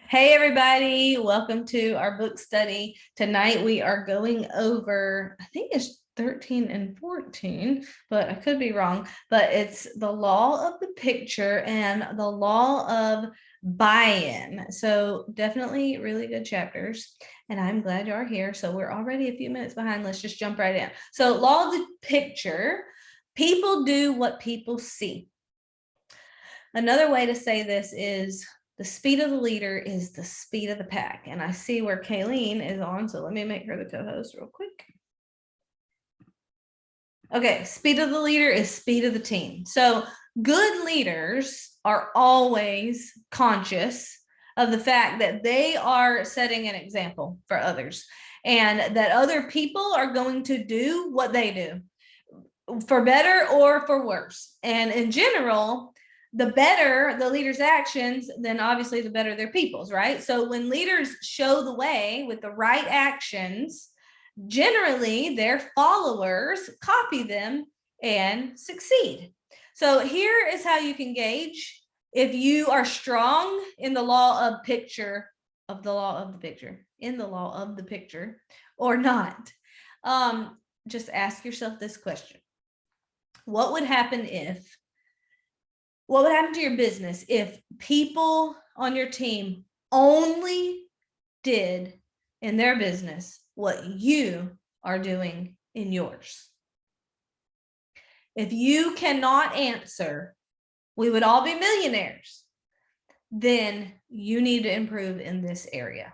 Hey everybody, welcome to our book study. Tonight we are going over, I think it's 13 and 14, but I could be wrong, but it's the law of the picture and the law of buy-in. So definitely really good chapters, and I'm glad you're here. So we're already a few minutes behind. Let's just jump right in. So law of the picture, people do what people see. Another way to say this is the speed of the leader is the speed of the pack. And I see where Kayleen is on, so let me make her the co-host real quick. Okay, speed of the leader is speed of the team. So good leaders are always conscious of the fact that they are setting an example for others and that other people are going to do what they do for better or for worse. And in general, the better the leader's actions, then obviously the better their people's, right? So when leaders show the way with the right actions, generally their followers copy them and succeed. So here is how you can gauge if you are strong in the law of picture, in the law of the picture or not. Just ask yourself this question. What would happen to your business if people on your team only did in their business what you are doing in yours? If you cannot answer, we would all be millionaires, then you need to improve in this area.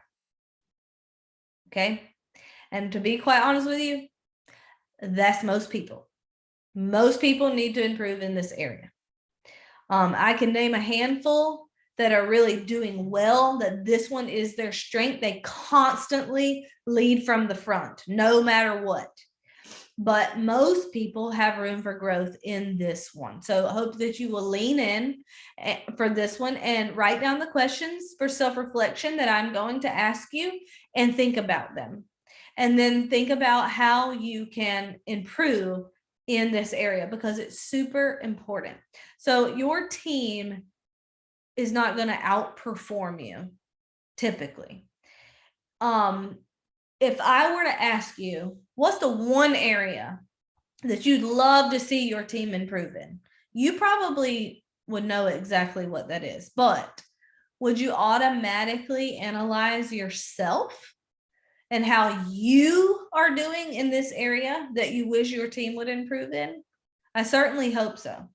Okay? And to be quite honest with you, that's most people. Most people need to improve in this area. I can name a handful that are really doing well, that this one is their strength. They constantly lead from the front, no matter what. But most people have room for growth in this one. So I hope that you will lean in for this one and write down the questions for self-reflection that I'm going to ask you and think about them. And then think about how you can improve in this area because it's super important. So your team is not going to outperform you typically. If I were to ask you, what's the one area that you'd love to see your team improve in? You probably would know exactly what that is, but would you automatically analyze yourself and how you are doing in this area that you wish your team would improve in? I certainly hope so.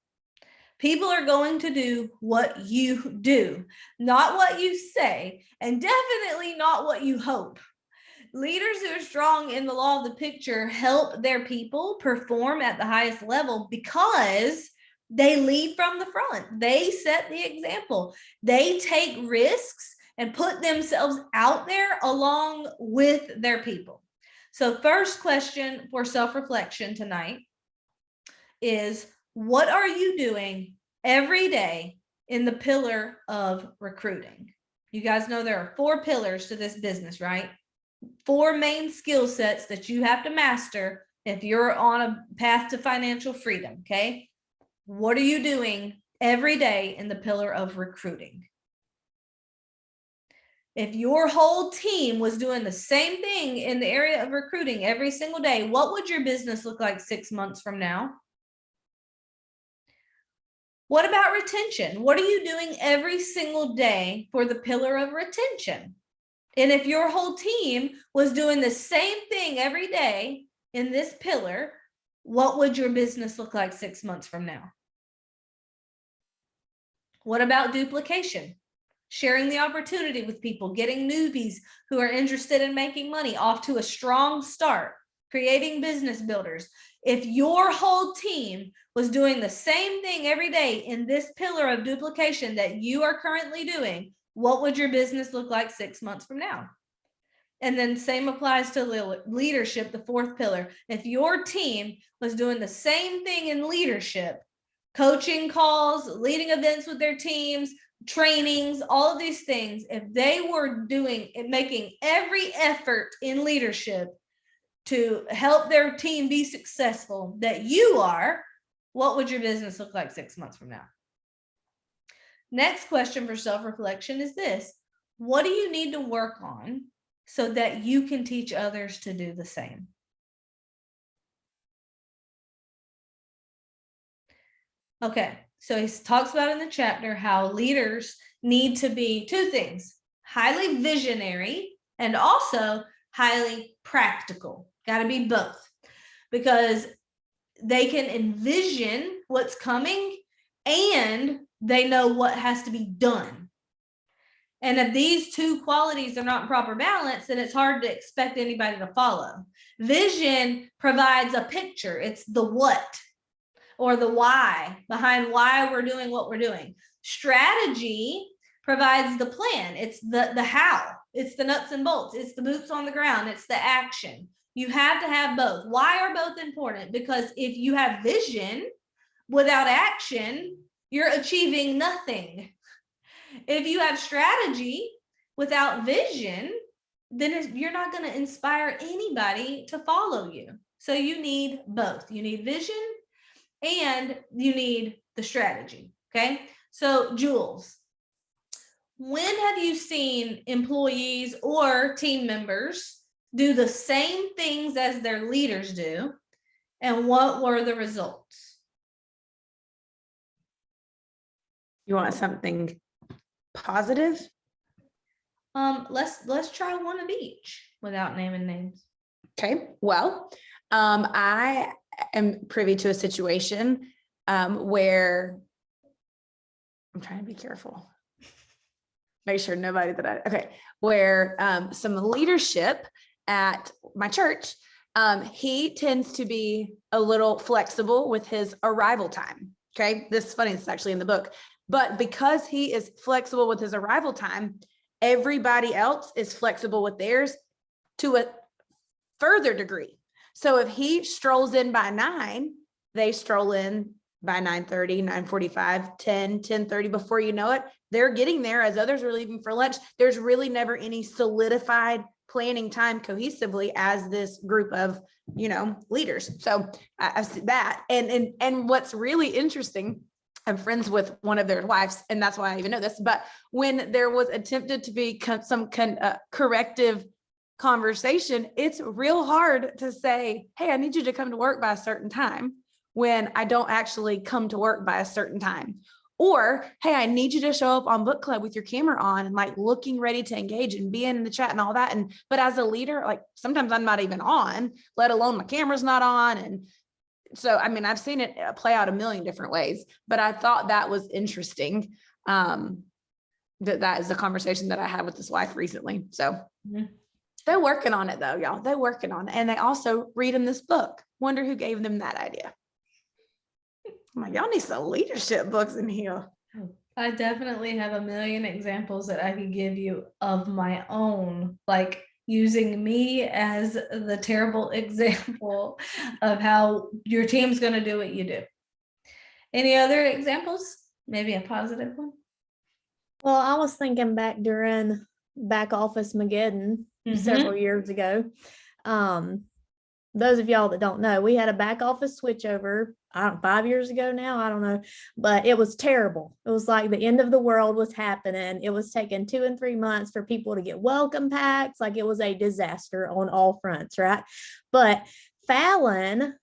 People are going to do what you do, not what you say, and definitely not what you hope. Leaders who are strong in the law of the picture help their people perform at the highest level because they lead from the front. They set the example. They take risks and put themselves out there along with their people. So first question for self-reflection tonight is, what are you doing every day in the pillar of recruiting? You guys know there are 4 pillars to this business, right? 4 main skill sets that you have to master if you're on a path to financial freedom, okay? What are you doing every day in the pillar of recruiting? If your whole team was doing the same thing in the area of recruiting every single day, what would your business look like 6 months from now? What about retention? What are you doing every single day for the pillar of retention? And if your whole team was doing the same thing every day in this pillar, what would your business look like 6 months from now? What about duplication? Sharing the opportunity with people, getting newbies who are interested in making money off to a strong start, creating business builders. If your whole team was doing the same thing every day in this pillar of duplication that you are currently doing, what would your business look like 6 months from now? And then same applies to leadership, the 4th pillar. If your team was doing the same thing in leadership, coaching calls, leading events with their teams, trainings, all of these things, if they were making every effort in leadership to help their team be successful that you are, what would your business look like 6 months from now? Next question for self-reflection is this: What do you need to work on so that you can teach others to do the same? Okay, so he talks about in the chapter how leaders need to be two things: highly visionary and also highly practical. Got to be both, because they can envision what's coming and they know what has to be done. And if these two qualities are not in proper balance, then it's hard to expect anybody to follow. Vision provides a picture, it's the what or the why behind why we're doing what we're doing. Strategy provides the plan, it's the how, it's the nuts and bolts, it's the boots on the ground, it's the action. You have to have both. Why are both important? Because if you have vision without action, you're achieving nothing. If you have strategy without vision, then you're not going to inspire anybody to follow you. So you need both. You need vision and you need the strategy. Okay. So, Jules, when have you seen employees or team members do the same things as their leaders do, and what were the results? You want something positive? Let's try one of each without naming names. Okay. Well, I am privy to a situation where I'm trying to be careful. Make sure nobody where some leadership at my church, he tends to be a little flexible with his arrival time. Okay. This is funny. It's actually in the book, but because he is flexible with his arrival time, everybody else is flexible with theirs to a further degree. So if he strolls in by 9, they stroll in by 9:30, 9:45, 10, 10:30. Before you know it, they're getting there as others are leaving for lunch. There's really never any solidified planning time cohesively as this group of, leaders. So I see that. And what's really interesting, I'm friends with one of their wives, and that's why I even know this, but when there was attempted to be some corrective conversation, it's real hard to say, hey, I need you to come to work by a certain time when I don't actually come to work by a certain time. Or, hey, I need you to show up on book club with your camera on and like looking ready to engage and being in the chat and all that. But as a leader, like sometimes I'm not even on, let alone my camera's not on. And so, I mean, I've seen it play out a million different ways, but I thought that was interesting. That is a conversation that I had with this wife recently. So they're working on it though, y'all. They're working on it. And they also read in this book. Wonder who gave them that idea. I'm like, y'all need some leadership books in here. I definitely have a million examples that I could give you of my own, like using me as the terrible example of how your team's going to do what you do. Any other examples? Maybe a positive one? Well, I was thinking back during back office Mageddon several years ago. Those of y'all that don't know, we had a back office switchover 5 years ago now, I don't know, but it was terrible. It was like the end of the world was happening. It was taking 2 and 3 months for people to get welcome packs. Like it was a disaster on all fronts, right? But Fallon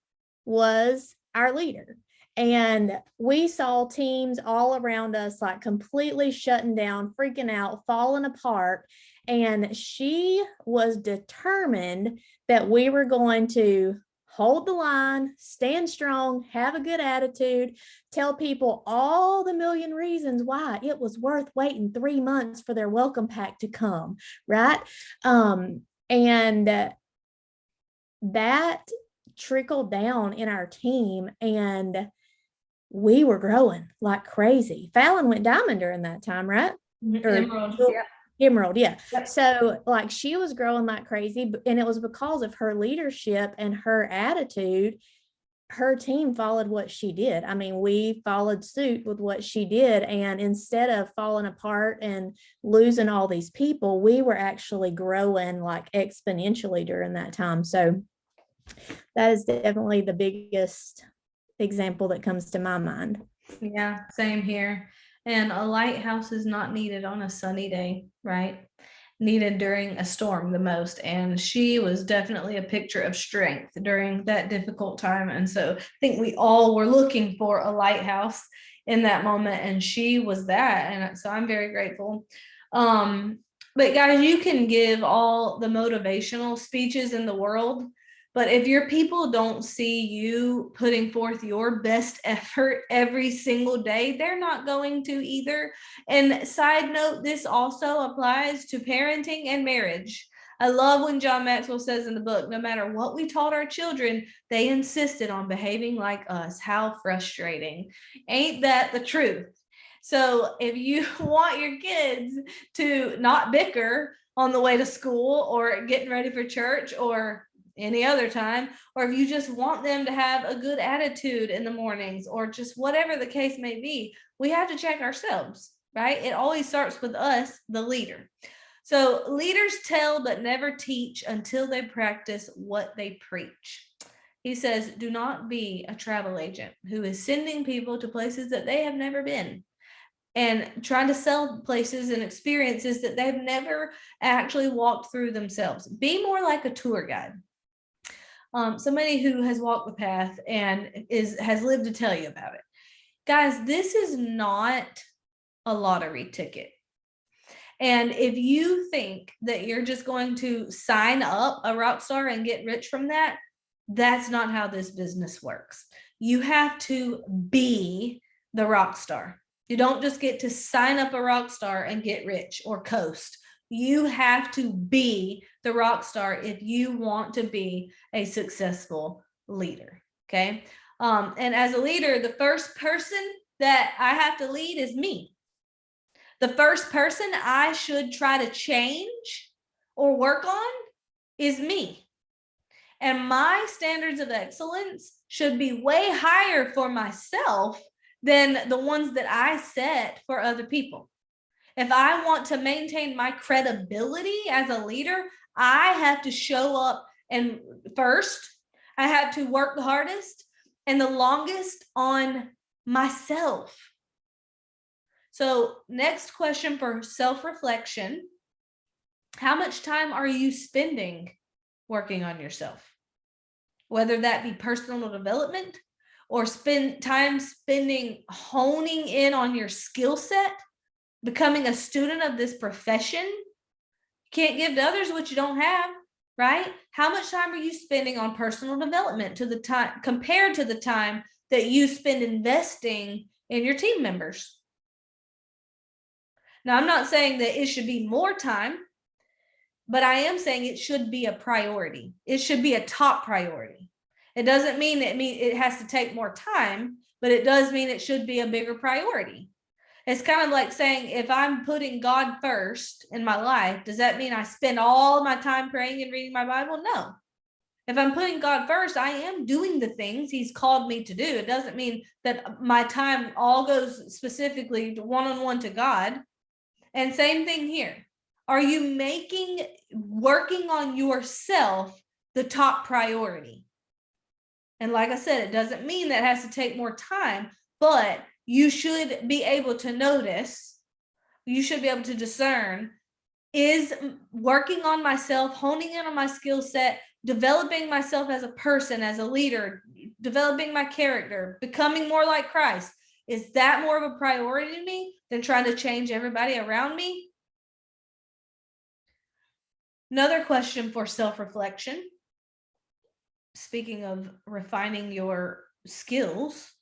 was our leader. And we saw teams all around us like completely shutting down, freaking out, falling apart. And she was determined that we were going to hold the line, stand strong, have a good attitude, tell people all the million reasons why it was worth waiting 3 months for their welcome pack to come, right? And that trickled down in our team, and we were growing like crazy. Fallon went diamond during that time, right? Emerald. Emerald, yeah. Yep. So like she was growing like crazy, and it was because of her leadership and her attitude. Her team followed what she did. I mean, we followed suit with what she did, and instead of falling apart and losing all these people, we were actually growing like exponentially during that time. So that is definitely the biggest example that comes to my mind. Yeah, same here. And a lighthouse is not needed on a sunny day, right? Needed during a storm the most. And she was definitely a picture of strength during that difficult time. And so I think we all were looking for a lighthouse in that moment. And she was that. And so I'm very grateful. But guys, you can give all the motivational speeches in the world, but if your people don't see you putting forth your best effort every single day, they're not going to either. And side note, this also applies to parenting and marriage. I love when John Maxwell says in the book, no matter what we taught our children, they insisted on behaving like us. How frustrating. Ain't that the truth? So if you want your kids to not bicker on the way to school or getting ready for church or any other time, or if you just want them to have a good attitude in the mornings or just whatever the case may be, we have to check ourselves, right? It always starts with us, the leader. So leaders tell but never teach until they practice what they preach. He says, do not be a travel agent who is sending people to places that they have never been and trying to sell places and experiences that they've never actually walked through themselves. Be more like a tour guide. Somebody who has walked the path and has lived to tell you about it. Guys, this is not a lottery ticket. And if you think that you're just going to sign up a rock star and get rich from that, that's not how this business works. You have to be the rock star. You don't just get to sign up a rock star and get rich or coast. You have to be the rock star if you want to be a successful leader. Okay. And as a leader, the first person that I have to lead is me. The first person I should try to change or work on is me. And my standards of excellence should be way higher for myself than the ones that I set for other people. If I want to maintain my credibility as a leader, I have to show up and first, I have to work the hardest and the longest on myself. So next question for self-reflection. How much time are you spending working on yourself? Whether that be personal development or spending honing in on your skill set, becoming a student of this profession. You can't give to others what you don't have, right? How much time are you spending on personal development to the time compared to the time that you spend investing in your team members? Now, I'm not saying that it should be more time, but I am saying it should be a priority. It should be a top priority. It doesn't mean it has to take more time, but it does mean it should be a bigger priority. It's kind of like saying, if I'm putting God first in my life, does that mean I spend all my time praying and reading my Bible? No. If I'm putting God first, I am doing the things He's called me to do. It doesn't mean that my time all goes specifically one-on-one to God. And same thing here. Are you making working on yourself the top priority? And like I said, it doesn't mean that it has to take more time, but you should be able to notice, you should be able to discern, is working on myself, honing in on my skill set, developing myself as a person, as a leader, developing my character, becoming more like Christ. Is that more of a priority to me than trying to change everybody around me? Another question for self-reflection. Speaking of refining your skills,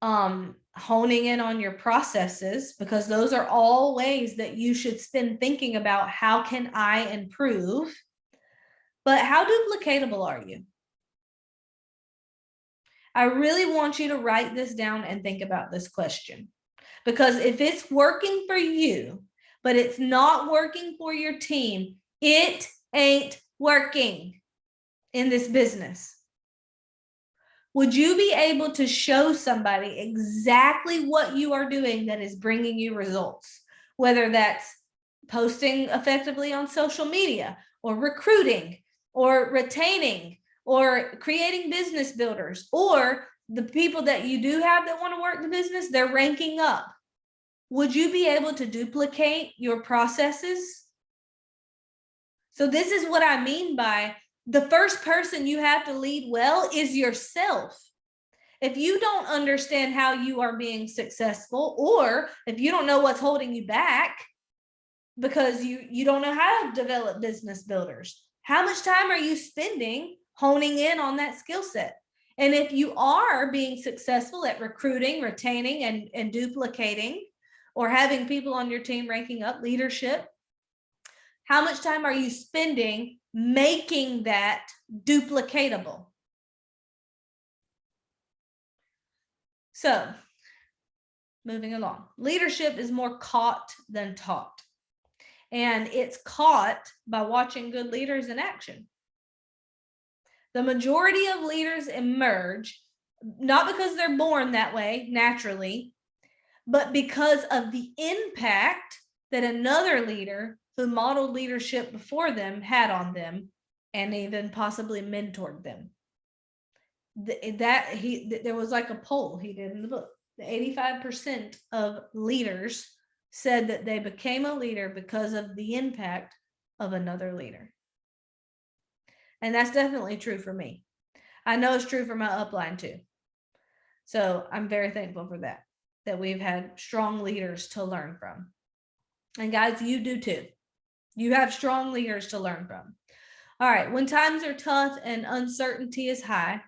honing in on your processes, because those are all ways that you should spend thinking about how can I improve, but how duplicatable are you? I really want you to write this down and think about this question, because if it's working for you, but it's not working for your team, it ain't working in this business. Would you be able to show somebody exactly what you are doing that is bringing you results? Whether that's posting effectively on social media, or recruiting, or retaining, or creating business builders, or the people that you do have that want to work the business, they're ranking up. would you be able to duplicate your processes? So this is what I mean by the first person you have to lead well is yourself. If you don't understand how you are being successful, or if you don't know what's holding you back because you don't know how to develop business builders, how much time are you spending honing in on that skill set? And if you are being successful at recruiting, retaining, and duplicating, or having people on your team ranking up leadership, how much time are you spending making that duplicatable? So, moving along, leadership is more caught than taught. And it's caught by watching good leaders in action. The majority of leaders emerge not because they're born that way naturally, but because of the impact that another leader who modeled leadership before them had on them and even possibly mentored them. There was like a poll he did in the book. The 85% of leaders said that they became a leader because of the impact of another leader. And that's definitely true for me. I know it's true for my upline too. So I'm very thankful for that we've had strong leaders to learn from. And guys, you do too. You have strong leaders to learn from. All right, when times are tough and uncertainty is high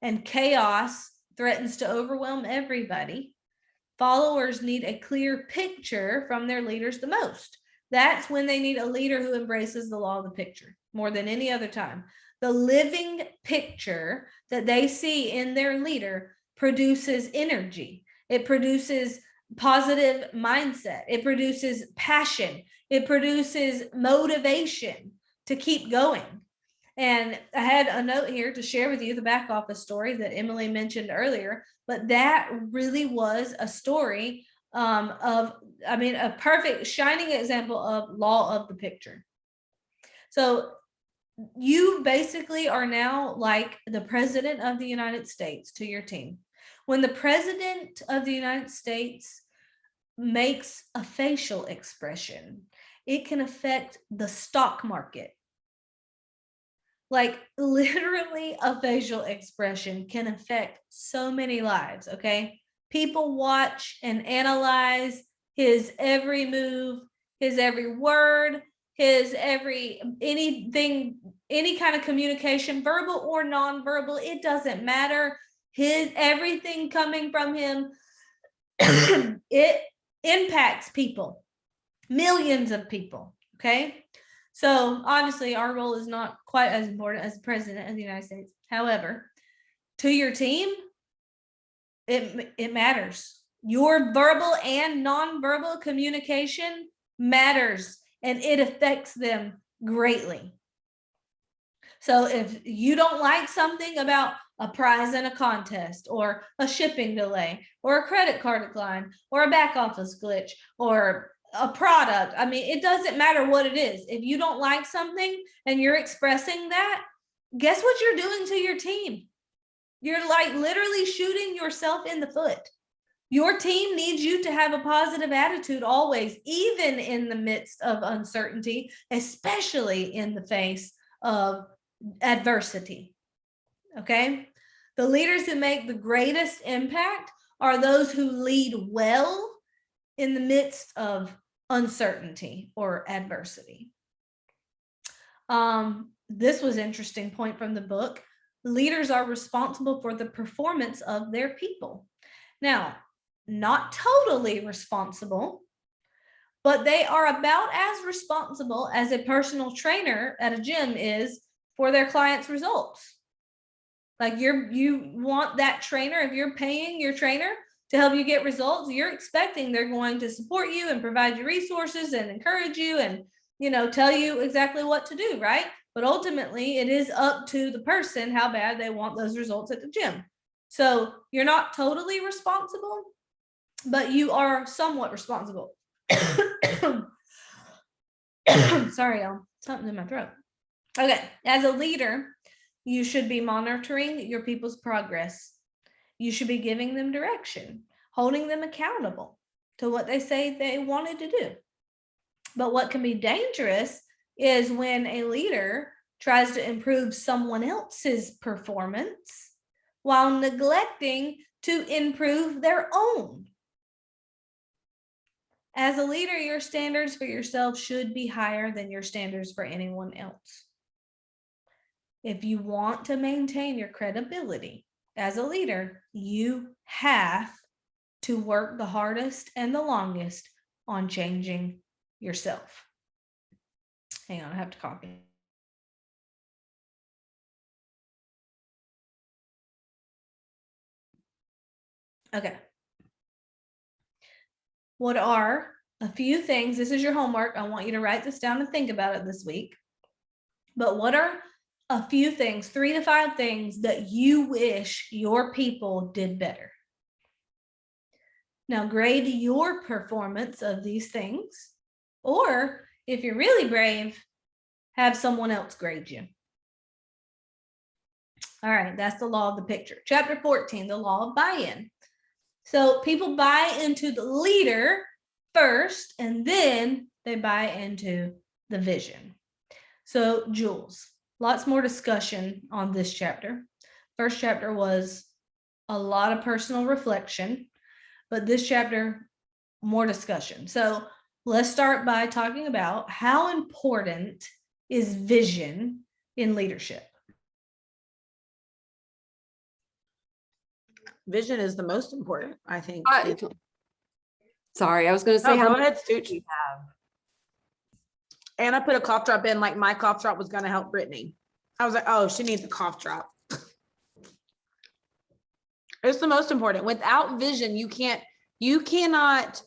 and chaos threatens to overwhelm everybody, followers need a clear picture from their leaders the most. That's when they need a leader who embraces the law of the picture more than any other time. The living picture that they see in their leader produces energy. It produces positive mindset. It produces passion. It produces motivation to keep going. And I had a note here to share with you the back office story that Emily mentioned earlier, but that really was a story a perfect shining example of law of the picture. So you basically are now like the president of the United States to your team. When the president of the United States makes a facial expression, it can affect the stock market. Like literally a facial expression can affect so many lives, okay? People watch and analyze his every move, his every word, his anything, any kind of communication, verbal or nonverbal, it doesn't matter. Everything coming from him, it impacts people, millions of people, okay? So obviously our role is not quite as important as the president of the United States. However, to your team, it matters. Your verbal and nonverbal communication matters, and it affects them greatly. So if you don't like something about a prize in a contest, or a shipping delay, or a credit card decline, or a back office glitch, or a product, I mean, it doesn't matter what it is. If you don't like something and you're expressing that, guess what you're doing to your team? You're like literally shooting yourself in the foot. Your team needs you to have a positive attitude always, even in the midst of uncertainty, especially in the face of adversity. Okay? The leaders who make the greatest impact are those who lead well in the midst of uncertainty or adversity. This was an interesting point from the book. Leaders are responsible for the performance of their people. Now, not totally responsible, but they are about as responsible as a personal trainer at a gym is for their clients' results. Like you want that trainer, if you're paying your trainer to help you get results, you're expecting they're going to support you and provide you resources and encourage you and, tell you exactly what to do, right? But ultimately, it is up to the person how bad they want those results at the gym. So you're not totally responsible, but you are somewhat responsible. Sorry, y'all. Something in my throat. Okay, as a leader, you should be monitoring your people's progress. You should be giving them direction, holding them accountable. to what they say they wanted to do. But what can be dangerous is when a leader tries to improve someone else's performance while neglecting to improve their own. As a leader, your standards for yourself should be higher than your standards for anyone else. If you want to maintain your credibility as a leader, you have to work the hardest and the longest on changing yourself. Hang on, I have to copy. Okay. What are a few things? This is your homework. I want you to write this down and think about it this week. But what are a few things, 3 to 5 things that you wish your people did better? Now grade your performance of these things, or if you're really brave, have someone else grade you. All right, that's the law of the picture. Chapter 14, the law of buy-in. So people buy into the leader first, and then they buy into the vision. So Jules, lots more discussion on this chapter. First chapter was a lot of personal reflection, but this chapter, more discussion. So let's start by talking about how important is vision in leadership. Vision is the most important, I think. Sorry, I was going to say Go how ahead, Stooch. you have. And I put a cough drop in, like my cough drop was going to help Brittany. I was like, oh, she needs a cough drop. It's the most important. Without vision, you cannot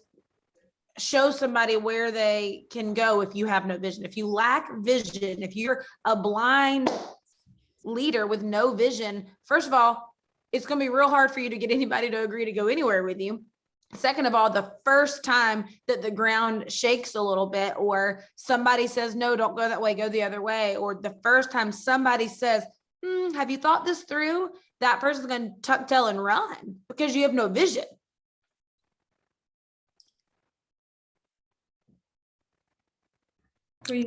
show somebody where they can go if you have no vision. If you lack vision, if you're a blind leader with no vision, first of all, it's going to be real hard for you to get anybody to agree to go anywhere with you. Second of all, the first time that the ground shakes a little bit, or somebody says, no, don't go that way, go the other way. Or the first time somebody says, have you thought this through? That person's going to tuck tail and run because you have no vision.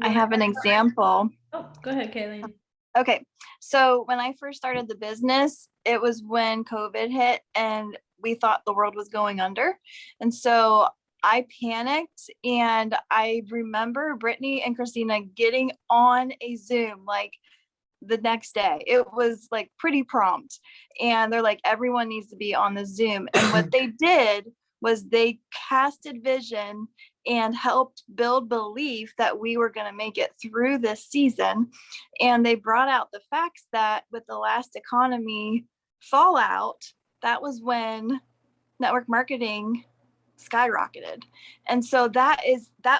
I have an example. Oh, go ahead, Kayleen. Okay, so when I first started the business, it was when COVID hit and we thought the world was going under. And so I panicked, and I remember Brittany and Christina getting on a Zoom like the next day. It was like pretty prompt. And they're like, everyone needs to be on the Zoom. And what they did was they casted vision and helped build belief that we were going to make it through this season. And they brought out the facts that with the last economy fallout, that was when network marketing skyrocketed. And so that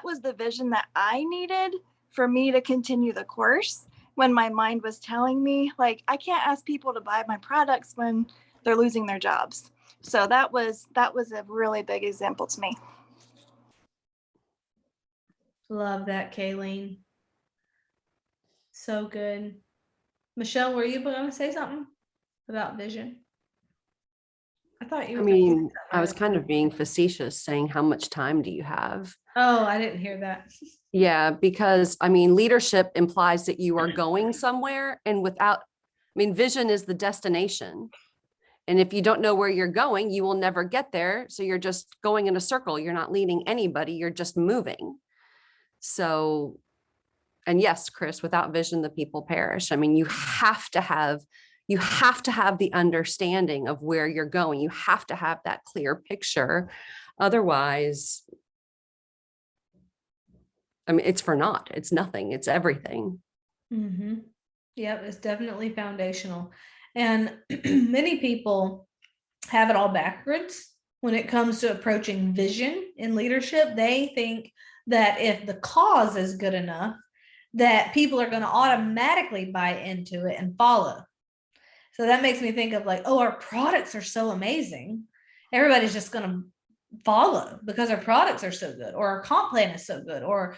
was the vision that I needed for me to continue the course, when my mind was telling me, like, I can't ask people to buy my products when they're losing their jobs. So that was a really big example to me. Love that, Kayleen. So good. Michelle, were you going to say something about vision? I thought you I were. mean, I was kind of being facetious saying, how much time do you have? Oh, I didn't hear that. Yeah, because I mean, leadership implies that you are going somewhere, and vision is the destination. And if you don't know where you're going, you will never get there. So you're just going in a circle. You're not leading anybody. You're just moving. So, and yes, Chris, without vision, the people perish. I mean, you have to have the understanding of where you're going. You have to have that clear picture. Otherwise, I mean, it's for naught. It's nothing. It's everything. Mm-hmm. Yep, it's definitely foundational. And many people have it all backwards when it comes to approaching vision in leadership. They think that if the cause is good enough, that people are going to automatically buy into it and follow. So that makes me think of like, oh, our products are so amazing. Everybody's just going to follow because our products are so good, or our comp plan is so good, or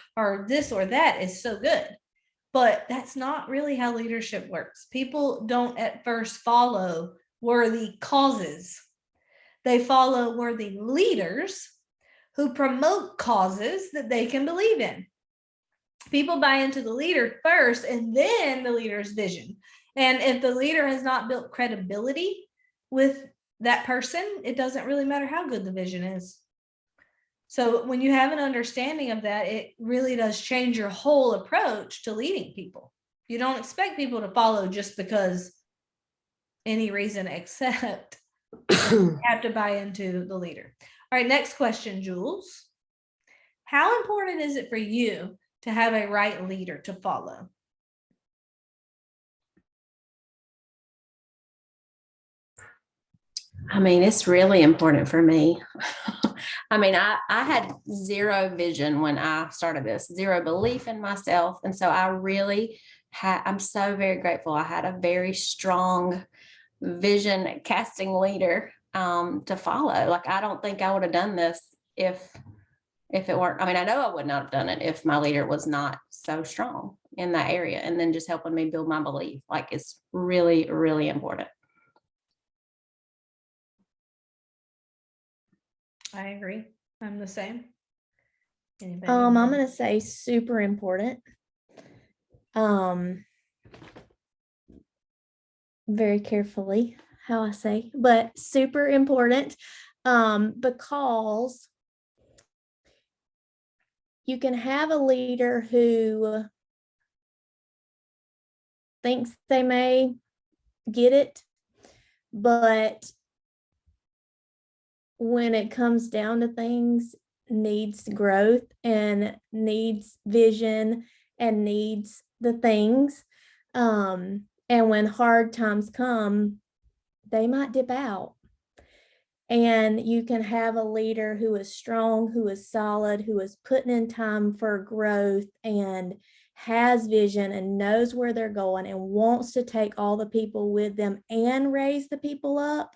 this or that is so good. But that's not really how leadership works. People don't at first follow worthy causes. They follow worthy leaders who promote causes that they can believe in. People buy into the leader first and then the leader's vision. And if the leader has not built credibility with that person, it doesn't really matter how good the vision is. So when you have an understanding of that, it really does change your whole approach to leading people. You don't expect people to follow just because any reason, except you have to buy into the leader. All right, next question, Jules. How important is it for you to have a right leader to follow? I mean, it's really important for me. I mean, I had zero vision when I started this, zero belief in myself. And so I really I'm so very grateful. I had a very strong vision casting leader to follow. Like, I don't think I would have done this if it weren't, I mean, I know I would not have done it if my leader was not so strong in that area, and then just helping me build my belief. Like, it's really, really important. I agree. I'm the same. Anybody I'm else? gonna say super important. Very carefully how I say, but super important, because you can have a leader who thinks they may get it, but when it comes down to things, needs growth and needs vision and needs the things. And when hard times come, they might dip out. And you can have a leader who is strong, who is solid, who is putting in time for growth and has vision and knows where they're going and wants to take all the people with them and raise the people up.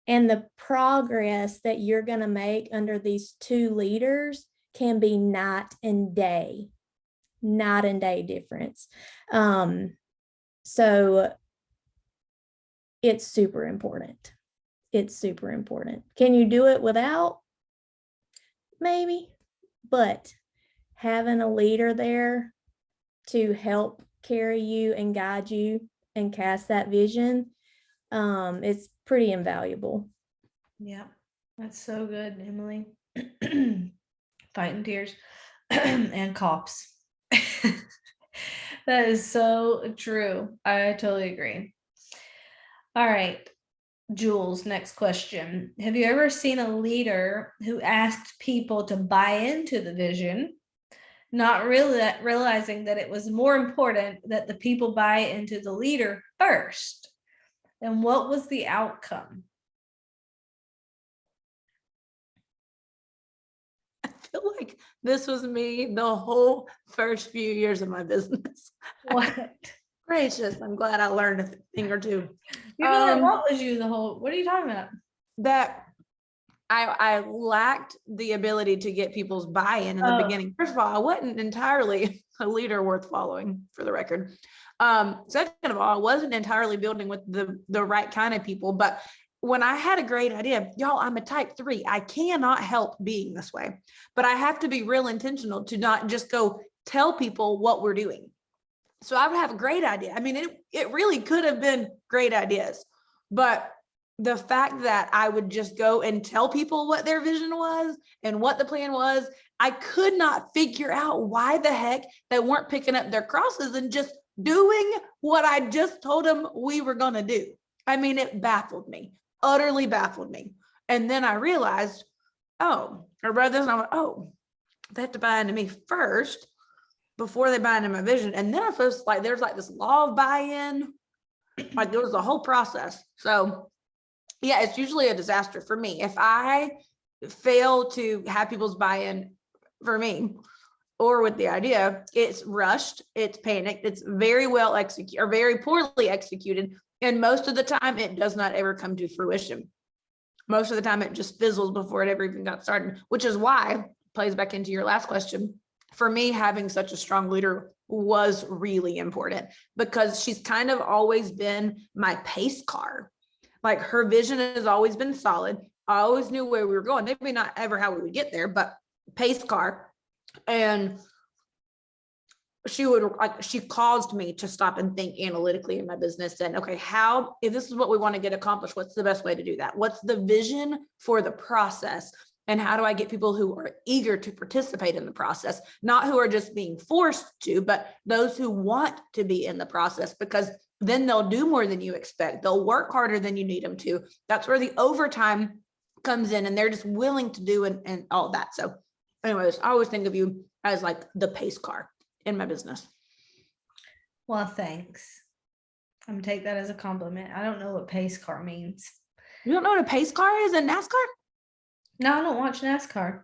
And the progress that you're going to make under these two leaders can be night and day difference. So it's super important. It's super important. Can you do it without? Maybe, but having a leader there to help carry you and guide you and cast that vision, it's pretty invaluable. Yeah, that's so good, Emily. Fighting tears and coughs. That is so true. I totally agree. All right, Jules, next question. Have you ever seen a leader who asked people to buy into the vision, not really realizing that it was more important that the people buy into the leader first? And what was the outcome? I feel like this was me the whole first few years of my business. What? Gracious, I'm glad I learned a thing or two. You feel like what was you the whole, what are you talking about? That I lacked the ability to get people's buy-in in the beginning. First of all, I wasn't entirely a leader worth following, for the record. Second of all, I wasn't entirely building with the right kind of people. But when I had a great idea, y'all, I'm a type 3. I cannot help being this way, but I have to be real intentional to not just go tell people what we're doing. So I would have a great idea. I mean, it really could have been great ideas, but the fact that I would just go and tell people what their vision was and what the plan was, I could not figure out why the heck they weren't picking up their crosses and just doing what I just told them we were going to do. I mean, it baffled me, utterly baffled me. And then I realized, oh, or rather than I went, oh, they have to buy into me first before they buy into my vision. And then I was like, there's like this law of buy-in, like it was a whole process. So yeah, it's usually a disaster for me. If I fail to have people's buy-in for me or with the idea, it's rushed, it's panicked, it's very well executed or very poorly executed. And most of the time it does not ever come to fruition. Most of the time it just fizzles before it ever even got started, which is why, plays back into your last question, for me, having such a strong leader was really important because she's kind of always been my pace car. Like her vision has always been solid. I always knew where we were going. Maybe not ever how we would get there, but pace car. And she caused me to stop and think analytically in my business and, okay, how, if this is what we want to get accomplished, what's the best way to do that? What's the vision for the process? And how do I get people who are eager to participate in the process, not who are just being forced to, but those who want to be in the process, because then they'll do more than you expect. They'll work harder than you need them to. That's where the overtime comes in, and they're just willing to do and all that. So anyways, I always think of you as like the pace car in my business. Well, thanks. I'm gonna take that as a compliment. I don't know what pace car means. You don't know what a pace car is in NASCAR? No, I don't watch NASCAR.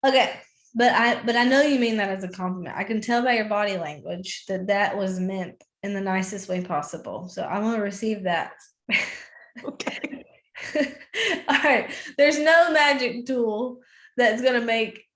Okay, but I know you mean that as a compliment. I can tell by your body language that that was meant in the nicest way possible. So I want to receive that. Okay. All right. There's no magic tool that's gonna make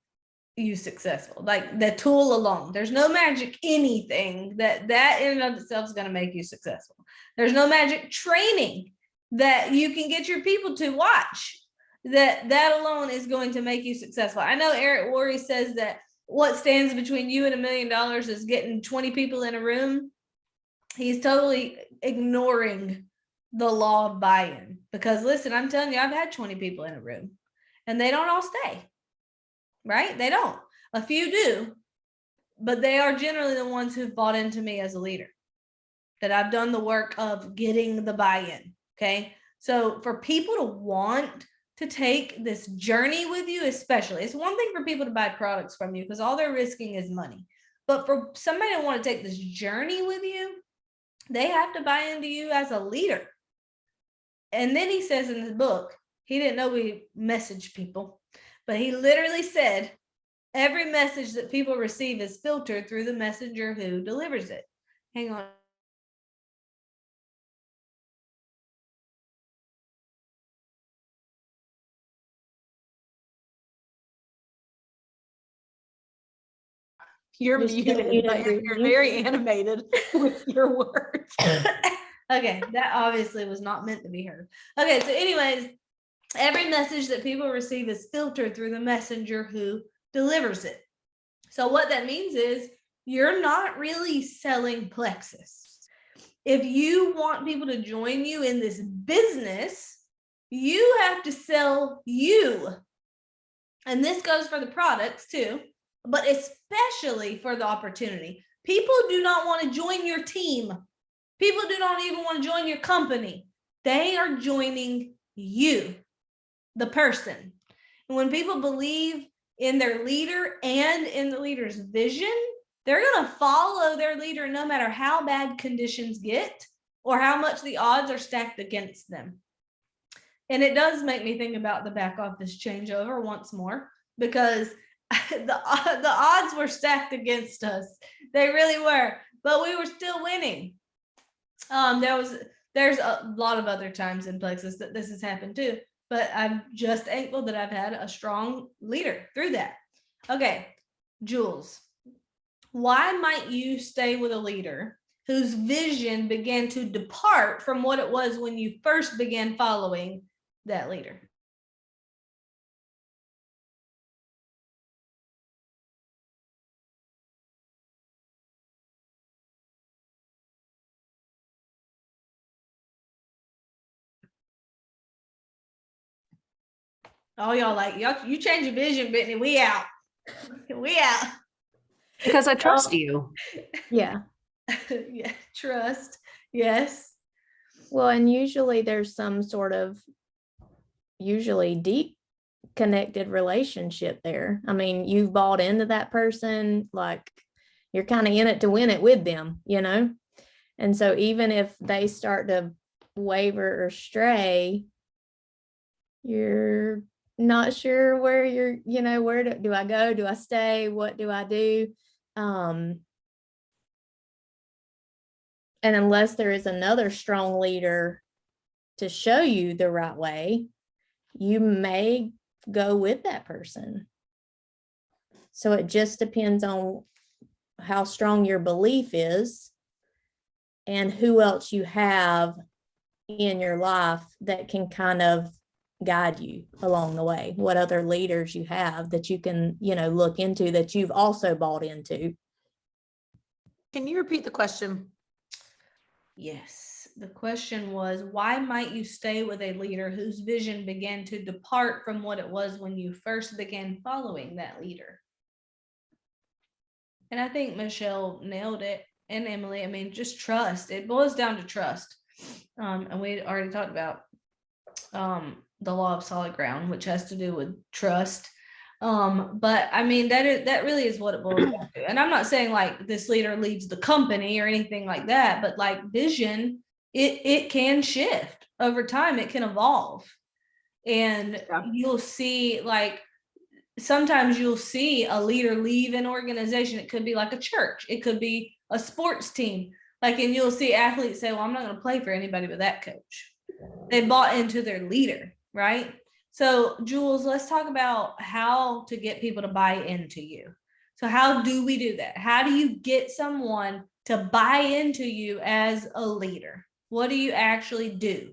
you successful. Like the tool alone. There's no magic anything that in and of itself is gonna make you successful. There's no magic training that you can get your people to watch that alone is going to make you successful. I know Eric Worre says that what stands between you and $1 million is getting 20 people in a room. He's totally ignoring the law of buy-in, because listen, I'm telling you, I've had 20 people in a room and they don't all stay, right? They don't. A few do, but they are generally the ones who've bought into me as a leader, that I've done the work of getting the buy-in. Okay. So for people to want to take this journey with you, especially, it's one thing for people to buy products from you because all they're risking is money. But for somebody to want to take this journey with you, they have to buy into you as a leader. And then he says in his book, he didn't know we message people, but he literally said, every message that people receive is filtered through the messenger who delivers it. Hang on. You're Just muted, muted, but you're Brittany. very animated with your words. Okay, that obviously was not meant to be heard. Okay, so anyways, every message that people receive is filtered through the messenger who delivers it. So what that means is you're not really selling Plexus. If you want people to join you in this business, you have to sell you. And this goes for the products too, but especially for the opportunity. People do not want to join your team. People do not even want to join your company. They are joining you, the person. And when people believe in their leader and in the leader's vision, they're going to follow their leader no matter how bad conditions get or how much the odds are stacked against them. And it does make me think about the back office changeover once more, because the odds were stacked against us. They really were, but we were still winning. There's a lot of other times in Plexus that this has happened too, but I'm just thankful that I've had a strong leader through that. Okay, Jules, why might you stay with a leader whose vision began to depart from what it was when you first began following that leader? Oh, y'all like, y'all, you change your vision, Brittany. We out. We out. Because I trust you. Yeah. Yeah, trust. Yes. Well, and usually there's some sort of usually deep connected relationship there. I mean, you've bought into that person, like you're kind of in it to win it with them, you know? And so even if they start to waver or stray, you're not sure where you're, you know, where do I go? Do I stay? What do I do? And unless there is another strong leader to show you the right way, you may go with that person. So it just depends on how strong your belief is and who else you have in your life that can kind of guide you along the way? What other leaders you have that you can, look into that you've also bought into? Can you repeat the question? Yes. The question was, why might you stay with a leader whose vision began to depart from what it was when you first began following that leader? And I think Michelle nailed it, and Emily. I mean, just trust. It boils down to trust. And we already talked about the law of solid ground, which has to do with trust. But I mean, that really is what it boils down to. And I'm not saying like this leader leaves the company or anything like that, but like vision, it can shift over time. It can evolve. And you'll see, like, sometimes you'll see a leader leave an organization. It could be like a church, it could be a sports team. Like, and you'll see athletes say, well, I'm not going to play for anybody but that coach. They bought into their leader, right? So, Jules, let's talk about how to get people to buy into you. So, how do we do that? How do you get someone to buy into you as a leader? What do you actually do?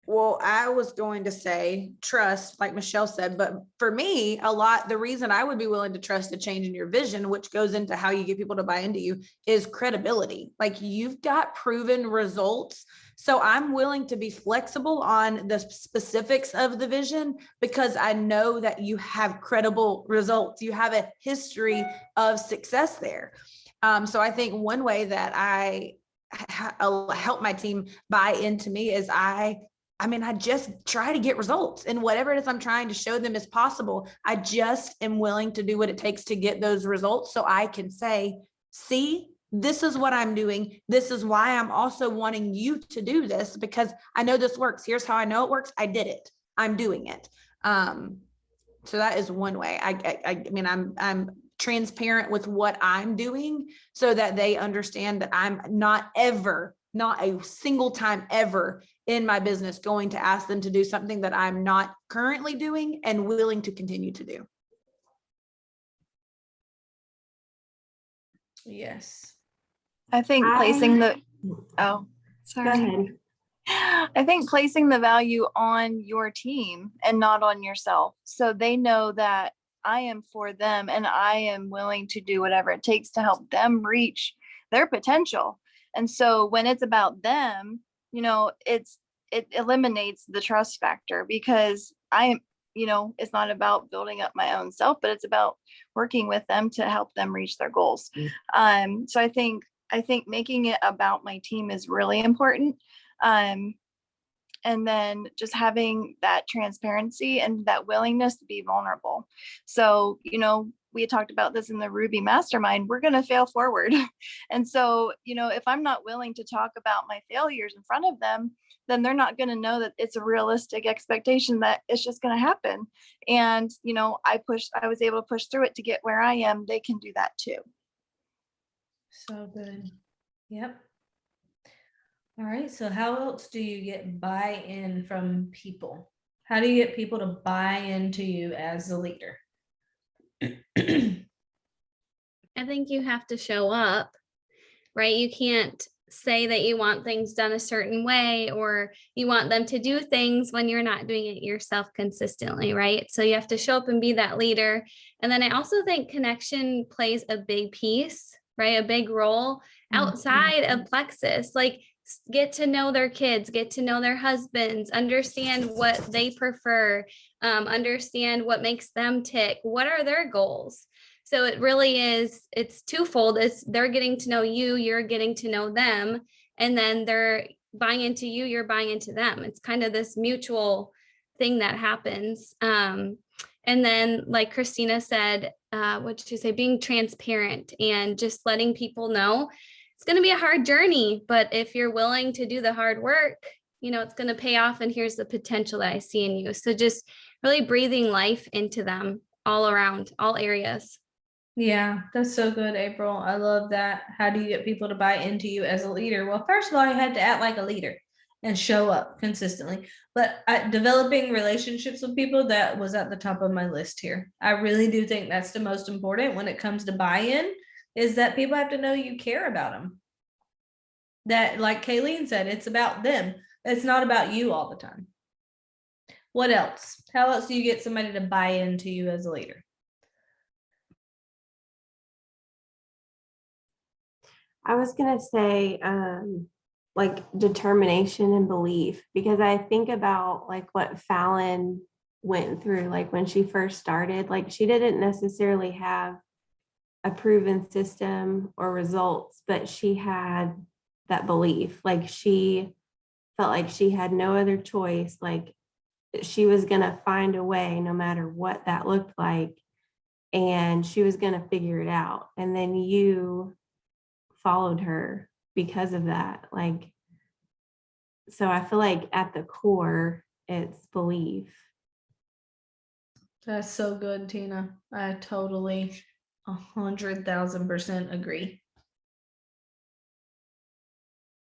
Well, I was going to say trust, like Michelle said, but for me, the reason I would be willing to trust a change in your vision, which goes into how you get people to buy into you, is credibility. Like, you've got proven results. So I'm willing to be flexible on the specifics of the vision because I know that you have credible results. You have a history of success there. So I think one way that I help my team buy into me is I just try to get results, and whatever it is I'm trying to show them is possible. I just am willing to do what it takes to get those results so I can say, see, this is what I'm doing. This is why I'm also wanting you to do this, because I know this works. Here's how I know it works. I did it. I'm doing it. So that is one way. I'm transparent with what I'm doing so that they understand that I'm not a single time ever in my business going to ask them to do something that I'm not currently doing and willing to continue to do. Yes. I think placing the value on your team and not on yourself. So they know that I am for them and I am willing to do whatever it takes to help them reach their potential. And so when it's about them, it eliminates the trust factor, because it's not about building up my own self, but it's about working with them to help them reach their goals. So I think making it about my team is really important. And then just having that transparency and that willingness to be vulnerable. So, we had talked about this in the Ruby Mastermind, we're going to fail forward. And so, if I'm not willing to talk about my failures in front of them, then they're not going to know that it's a realistic expectation that it's just going to happen. And, I was able to push through it to get where I am. They can do that too. So good. Yep. All right. So how else do you get buy-in from people? How do you get people to buy into you as a leader? I think you have to show up, right? You can't say that you want things done a certain way or you want them to do things when you're not doing it yourself consistently, right? So you have to show up and be that leader. And then I also think connection plays a big piece, right? A big role outside of Plexus. Like, get to know their kids, get to know their husbands, understand what they prefer, understand what makes them tick, what are their goals. So it really is, it's twofold. They're getting to know you, you're getting to know them, and then they're buying into you, you're buying into them. It's kind of this mutual thing that happens. And then, like Christina said, what did you say? Being transparent and just letting people know it's going to be a hard journey, but if you're willing to do the hard work, it's going to pay off, and here's the potential that I see in you. So just really breathing life into them all around, all areas. Yeah, that's so good, April. I love that. How do you get people to buy into you as a leader? Well, first of all, you had to act like a leader and show up consistently. But developing relationships with people, that was at the top of my list here. I really do think that's the most important when it comes to buy-in, is that people have to know you care about them. That, like Kayleen said, it's about them. It's not about you all the time. What else? How else do you get somebody to buy into you as a leader? I was gonna say, like determination and belief, because I think about like what Fallon went through, like when she first started, like she didn't necessarily have a proven system or results, but she had that belief. Like she felt like she had no other choice. Like she was gonna find a way no matter what that looked like. And she was gonna figure it out. And then you followed her because of that. Like, so I feel like at the core, it's belief. That's so good, Tina. I totally 100,000% agree.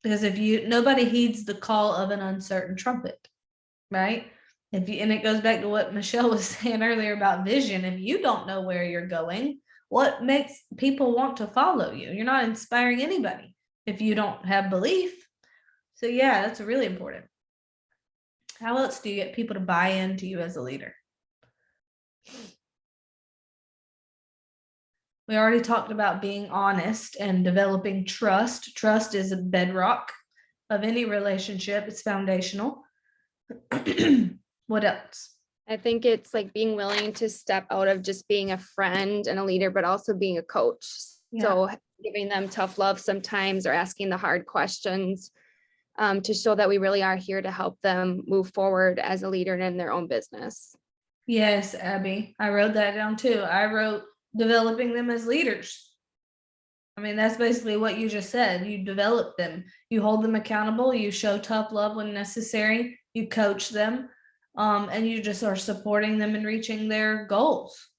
Because nobody heeds the call of an uncertain trumpet, right? And it goes back to what Michelle was saying earlier about vision. If you don't know where you're going, what makes people want to follow you? You're not inspiring anybody if you don't have belief. So yeah, that's really important. How else do you get people to buy into you as a leader? We already talked about being honest and developing trust. Trust is a bedrock of any relationship. It's foundational. What else? I think it's like being willing to step out of just being a friend and a leader, but also being a coach. Yeah. So giving them tough love sometimes, or asking the hard questions, to show that we really are here to help them move forward as a leader and in their own business. Yes, Abby, I wrote that down too. I wrote developing them as leaders. I mean, that's basically what you just said. You develop them, you hold them accountable, you show tough love when necessary, you coach them, and you just are supporting them in reaching their goals.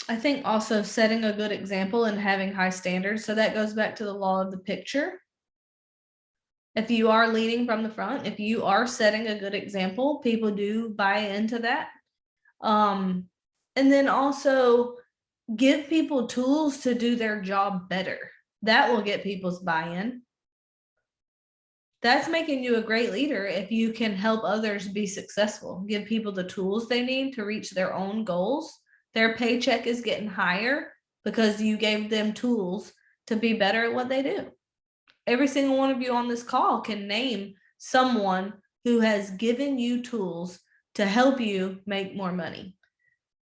I think also setting a good example and having high standards. So that goes back to the law of the picture. If you are leading from the front, if you are setting a good example, people do buy into that. And then also give people tools to do their job better. That will get people's buy-in. That's making you a great leader if you can help others be successful. Give people the tools they need to reach their own goals. Their paycheck is getting higher because you gave them tools to be better at what they do. Every single one of you on this call can name someone who has given you tools to help you make more money.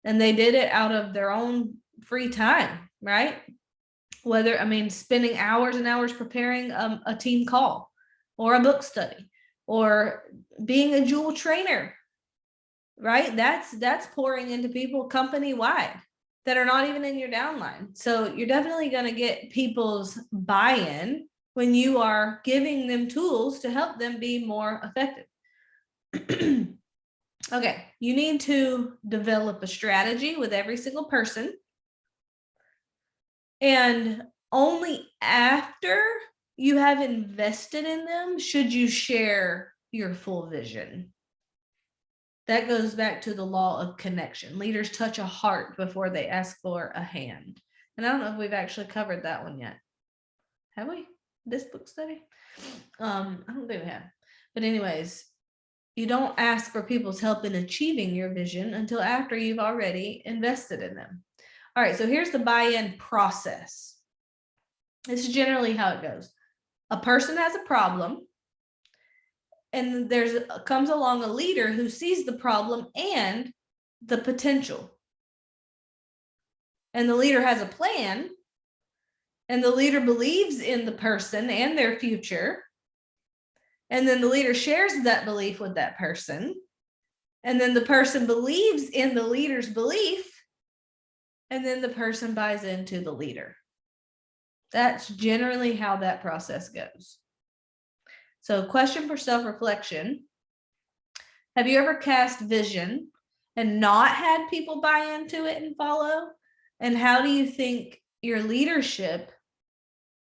And they did it out of their own free time, right? Spending hours and hours preparing a team call or a book study or being a jewel trainer, right? That's pouring into people company-wide that are not even in your downline. So you're definitely going to get people's buy-in when you are giving them tools to help them be more effective. Okay, you need to develop a strategy with every single person. And only after you have invested in them should you share your full vision. That goes back to the law of connection. Leaders touch a heart before they ask for a hand. And I don't know if we've actually covered that one yet. Have we? This book study? I don't think we have. But anyways, you don't ask for people's help in achieving your vision until after you've already invested in them. All right, so here's the buy-in process. This is generally how it goes. A person has a problem, and comes along a leader who sees the problem and the potential. And the leader has a plan, and the leader believes in the person and their future. And then the leader shares that belief with that person. And then the person believes in the leader's belief. And then the person buys into the leader. That's generally how that process goes. So, question for self-reflection. Have you ever cast vision and not had people buy into it and follow? And how do you think your leadership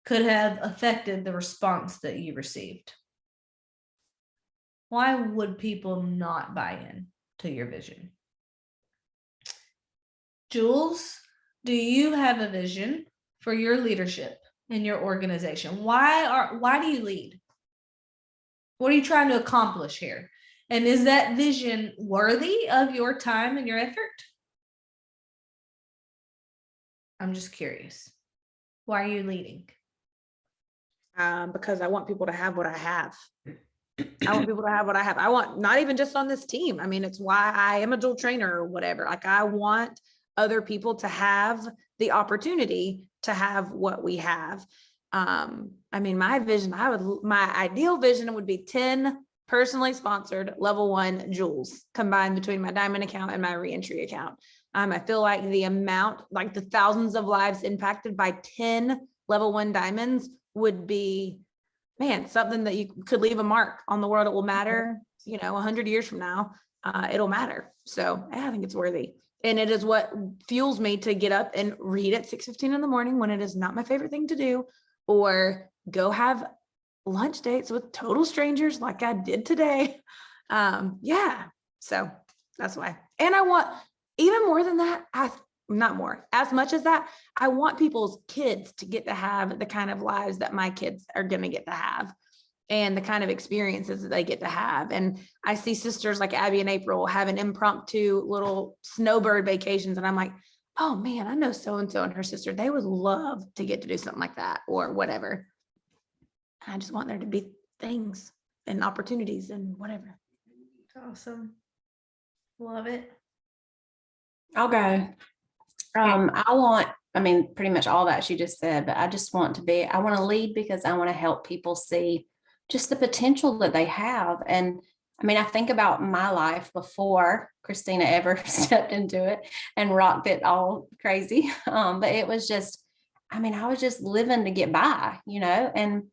could have affected the response that you received? Why would people not buy in to your vision? Jules, do you have a vision for your leadership in your organization? Why do you lead? What are you trying to accomplish here? And is that vision worthy of your time and your effort? I'm just curious. Why are you leading? Because I want people to have what I have. I want people to have what I have. I want, not even just on this team. I mean, it's why I am a dual trainer or whatever. Like, I want other people to have the opportunity to have what we have. I mean, my vision, my ideal vision would be 10 personally sponsored level 1 jewels combined between my diamond account and my reentry account. I feel like the amount, like the thousands of lives impacted by 10 level 1 diamonds would be, man, something that you could leave a mark on the world. It will matter, 100 years from now, it'll matter. So I think it's worthy. And it is what fuels me to get up and read at 6:15 in the morning when it is not my favorite thing to do, or go have lunch dates with total strangers like I did today. Yeah, so that's why. And I want, even more than that, not more, as much as that, I want people's kids to get to have the kind of lives that my kids are going to get to have, and the kind of experiences that they get to have. And I see sisters like Abby and April having impromptu little snowbird vacations. And I'm like, oh man, I know so-and-so and her sister, they would love to get to do something like that or whatever. I just want there to be things and opportunities and whatever. Awesome. Love it. I'll go. I mean, pretty much all that she just said, but I want to lead because I want to help people see just the potential that they have. And I mean, I think about my life before Christina ever stepped into it and rocked it all crazy. But it was just, I mean, I was just living to get by, and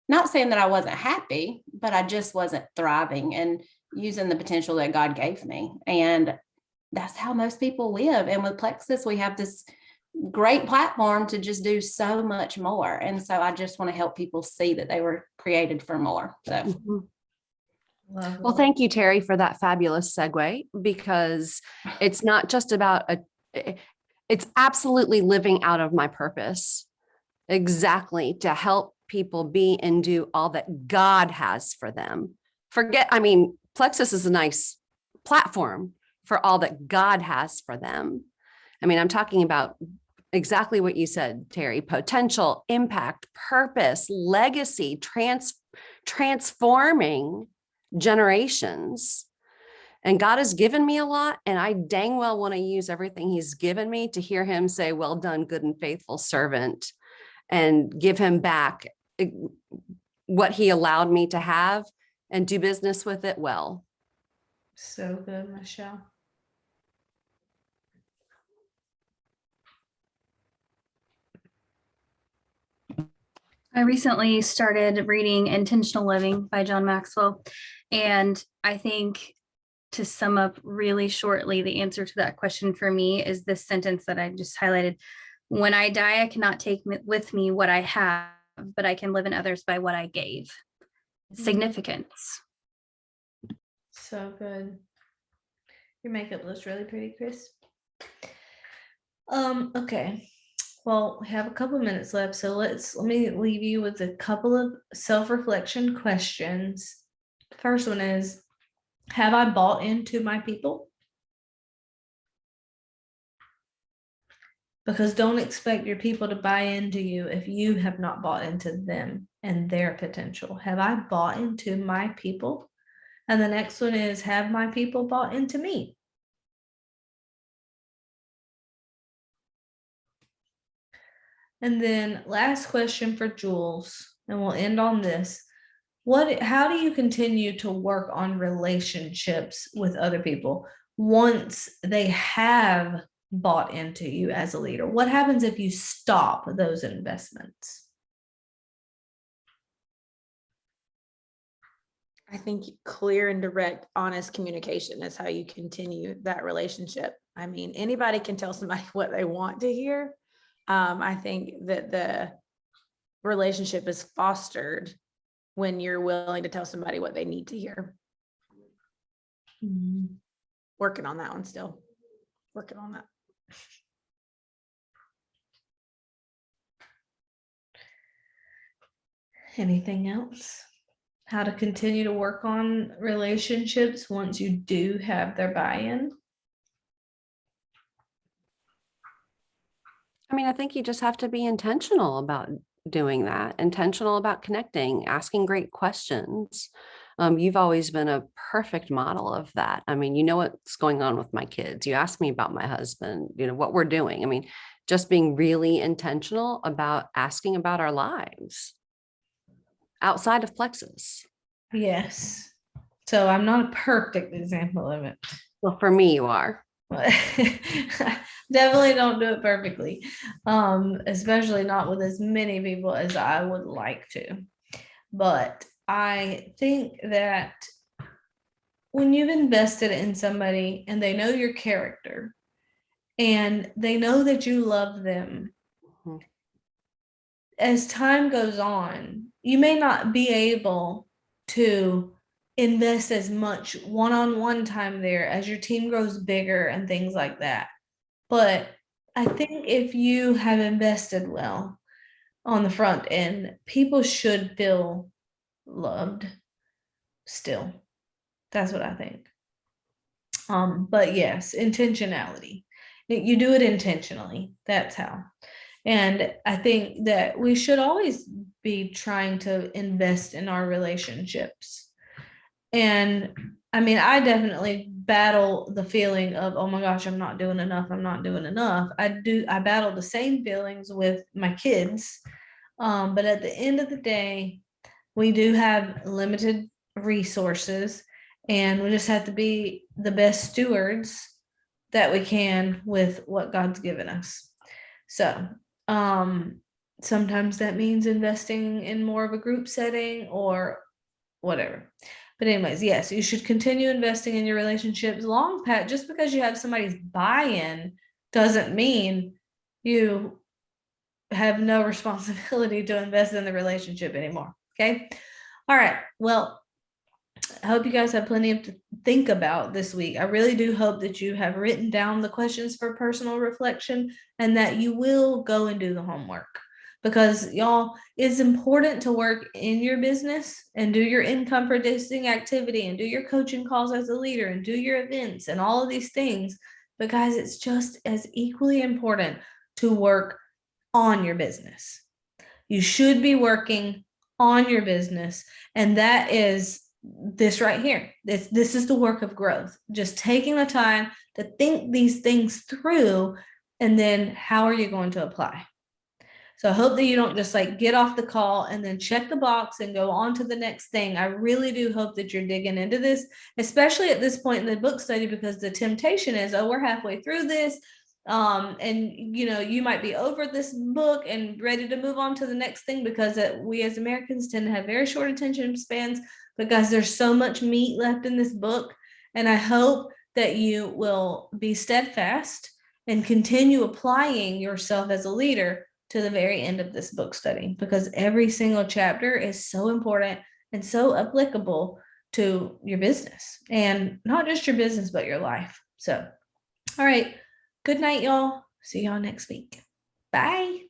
not saying that I wasn't happy, but I just wasn't thriving and using the potential that God gave me. And that's how most people live. And with Plexus, we have this great platform to just do so much more. And so I just want to help people see that they were created for more. So. Well, thank you, Terry, for that fabulous segue, because it's not just about it's absolutely living out of my purpose. Exactly. To help people be and do all that God has for them. Plexus is a nice platform for all that God has for them. I mean, I'm talking about exactly what you said, Terry: potential, impact, purpose, legacy, transforming generations. And God has given me a lot, and I dang well want to use everything he's given me to hear him say, well done, good and faithful servant, and give him back what he allowed me to have and do business with it well. So good, Michelle. I recently started reading Intentional Living by John Maxwell. And I think, to sum up really shortly, the answer to that question for me is this sentence that I just highlighted. When I die, I cannot take with me what I have, but I can live in others by what I gave. Significance. So good. Your makeup looks really pretty, Chris. Okay. Well, we have a couple minutes left, so let me leave you with a couple of self-reflection questions. The first one is, have I bought into my people? Because don't expect your people to buy into you if you have not bought into them and their potential. Have I bought into my people? And the next one is, have my people bought into me? And then last question for Jules, and we'll end on this. How do you continue to work on relationships with other people once they have bought into you as a leader? What happens if you stop those investments? I think clear and direct, honest communication is how you continue that relationship. I mean, anybody can tell somebody what they want to hear. I think that the relationship is fostered when you're willing to tell somebody what they need to hear. Mm-hmm. Working on that one still. Working on that. Anything else? How to continue to work on relationships once you do have their buy-in? I mean, I think you just have to be intentional about doing that, intentional about connecting, asking great questions. You've always been a perfect model of that. I mean, you know what's going on with my kids. You ask me about my husband, you know, what we're doing. I mean, just being really intentional about asking about our lives outside of Plexus. Yes. So I'm not a perfect example of it. Well, for me, you are. Definitely don't do it perfectly, especially not with as many people as I would like to. But I think that when you've invested in somebody and they know your character and they know that you love them, Mhm. as time goes on, you may not be able to invest as much one-on-one time there as your team grows bigger and things like that. But I think if you have invested well on the front end, people should feel loved still. That's what I think. But yes, intentionality. You do it intentionally. That's how. And I think that we should always be trying to invest in our relationships. And I mean, I definitely battle the feeling of, oh my gosh, I'm not doing enough. I'm not doing enough. I battle the same feelings with my kids. But at the end of the day, we do have limited resources and we just have to be the best stewards that we can with what God's given us. So, sometimes that means investing in more of a group setting or whatever. But anyways, yes, you should continue investing in your relationships. Long Pat, just because you have somebody's buy-in doesn't mean you have no responsibility to invest in the relationship anymore. Okay. All right. Well, I hope you guys have plenty to think about this week. I really do hope that you have written down the questions for personal reflection and that you will go and do the homework. Because y'all, it's important to work in your business and do your income producing activity and do your coaching calls as a leader and do your events and all of these things. But guys, it's just as equally important to work on your business. You should be working on your business. And that is this right here. This is the work of growth. Just taking the time to think these things through. And then how are you going to apply? So I hope that you don't just like get off the call and then check the box and go on to the next thing. I really do hope that you're digging into this, especially at this point in the book study, because the temptation is, oh, we're halfway through this. And you know, you might be over this book and ready to move on to the next thing because we as Americans tend to have very short attention spans. But guys, there's so much meat left in this book. And I hope that you will be steadfast and continue applying yourself as a leader to the very end of this book study, because every single chapter is so important and so applicable to your business, and not just your business, but your life. So, all right. Good night, y'all. See y'all next week. Bye.